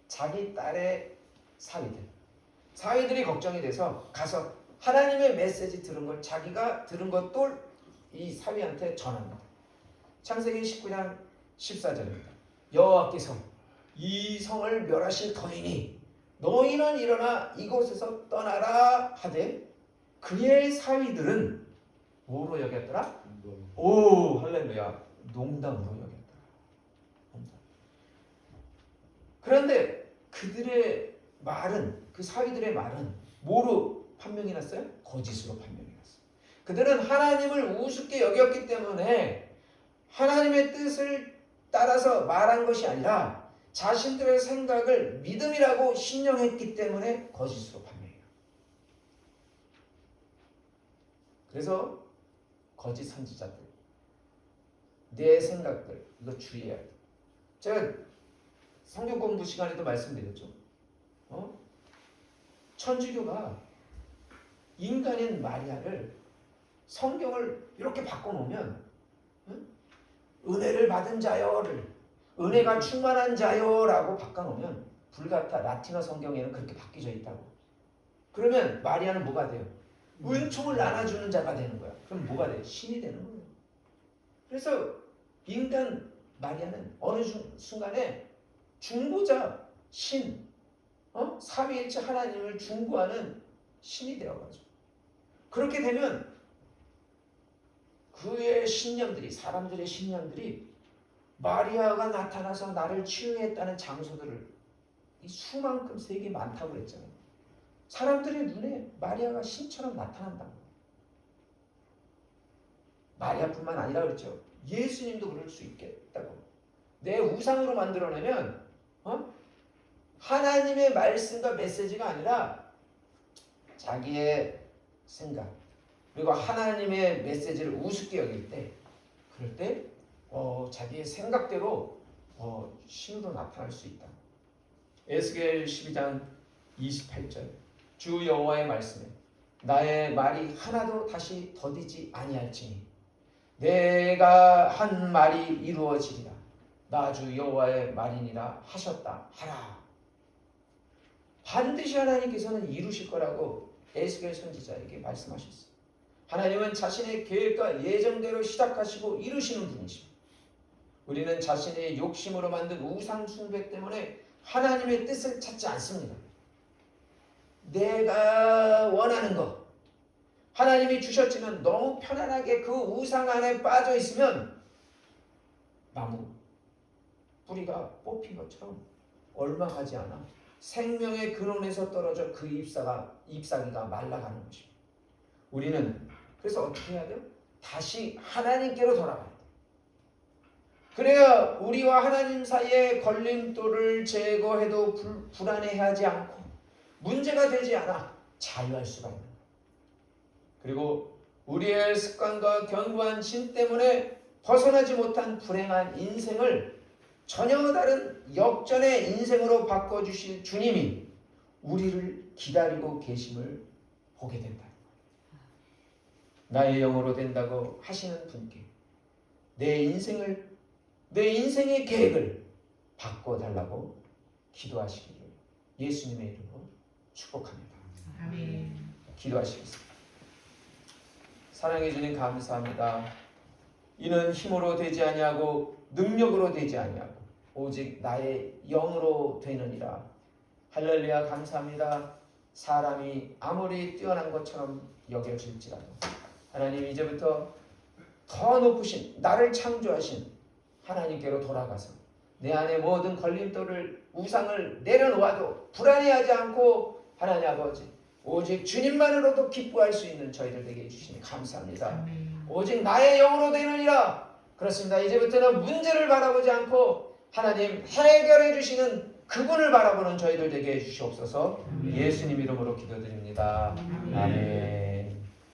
자기 딸의 사위들이 걱정이 돼서 가서 하나님의 메시지 들은 걸, 자기가 들은 것도 이 사위한테 전합니다. 창세기 19장 14절입니다. 여호와께서 이 성을 멸하실 터이니 너희는 일어나 이곳에서 떠나라 하되 그의 사위들은 뭐로 여겼더라? 오, 할렐루야, 농담으로 여겼더라. 그런데 그들의 말은, 그 사위들의 말은 뭐로 판명이 났어요? 거짓으로 판명이 났어요. 그들은 하나님을 우습게 여겼기 때문에 하나님의 뜻을 따라서 말한 것이 아니라 자신들의 생각을 믿음이라고 신령했기 때문에 거짓으로 판명해요. 그래서 거짓 선지자들, 내 생각들, 이거 주의해야 돼요. 제가 성경 공부 시간에도 말씀드렸죠. 천주교가 인간인 마리아를 성경을 이렇게 바꿔놓으면 은혜를 받은 자여를, 은혜가 충만한 자여라고 바꿔놓으면 불가타 라틴어 성경에는 그렇게 바뀌어져 있다고. 그러면 마리아는 뭐가 돼요? 은총을 나눠주는 자가 되는 거야. 그럼 뭐가 돼? 신이 되는 거예요. 그래서 인간 마리아는 어느 순간에 중보자, 신, 삼위일체 하나님을 중보하는 신이 되어가지고, 그렇게 되면 그의 신념들이, 사람들의 신념들이 마리아가 나타나서 나를 치유했다는 장소들을 이 수만큼 세계 많다고 그랬잖아요. 사람들의 눈에 마리아가 신처럼 나타난다고. 마리아뿐만 아니라 그랬죠. 예수님도 그럴 수 있겠다고. 내 우상으로 만들어내면 하나님의 말씀과 메시지가 아니라 자기의 생각, 그리고 하나님의 메시지를 우습게 여길 때, 그럴 때 자기의 생각대로 신으로 나타날 수 있다. 에스겔 12장 28절 주 여호와의 말씀에 나의 말이 하나도 다시 더디지 아니할지니 내가 한 말이 이루어지리라. 나 주 여호와의 말이니라 하셨다 하라. 반드시 하나님께서는 이루실 거라고 에스겔 선지자에게 말씀하셨어요. 하나님은 자신의 계획과 예정대로 시작하시고 이루시는 분이십니다. 우리는 자신의 욕심으로 만든 우상 숭배 때문에 하나님의 뜻을 찾지 않습니다. 내가 원하는 것, 하나님이 주셨지만 너무 편안하게 그 우상 안에 빠져 있으면 나무 뿌리가 뽑힌 것처럼 얼마 가지 않아 생명의 근원에서 떨어져 그 잎사귀가 말라가는 것입니다. 우리는 그래서 어떻게 해야 돼요? 다시 하나님께로 돌아가야 돼요. 그래야 우리와 하나님 사이의 걸림돌을 제거해도 불안해하지 않고 문제가 되지 않아 자유할 수가 있는 거예요. 그리고 우리의 습관과 견고한 신 때문에 벗어나지 못한 불행한 인생을 전혀 다른 역전의 인생으로 바꿔주실 주님이 우리를 기다리고 계심을 보게 된다. 나의 영으로 된다고 하시는 분께 내 인생의 계획을 바꿔달라고 기도하시기를 예수님의 이름으로 축복합니다. 아멘. 기도하시겠습니다. 사랑해 주님 감사합니다. 이는 힘으로 되지 아니하고 능력으로 되지 아니하고 오직 나의 영으로 되느니라. 할렐루야. 감사합니다. 사람이 아무리 뛰어난 것처럼 여겨질지라도 하나님 이제부터 더 높으신 나를 창조하신 하나님께로 돌아가서 내 안에 모든 걸림돌을 우상을 내려놓아도 불안해하지 않고 하나님 아버지 오직 주님만으로도 기뻐할 수 있는 저희들 되게 해주시니 감사합니다. 오직 나의 영으로 되느니라. 그렇습니다. 이제부터는 문제를 바라보지 않고 하나님 해결해 주시는 그분을 바라보는 저희들 되게 해주시옵소서. 예수님 이름으로 기도드립니다. 아멘.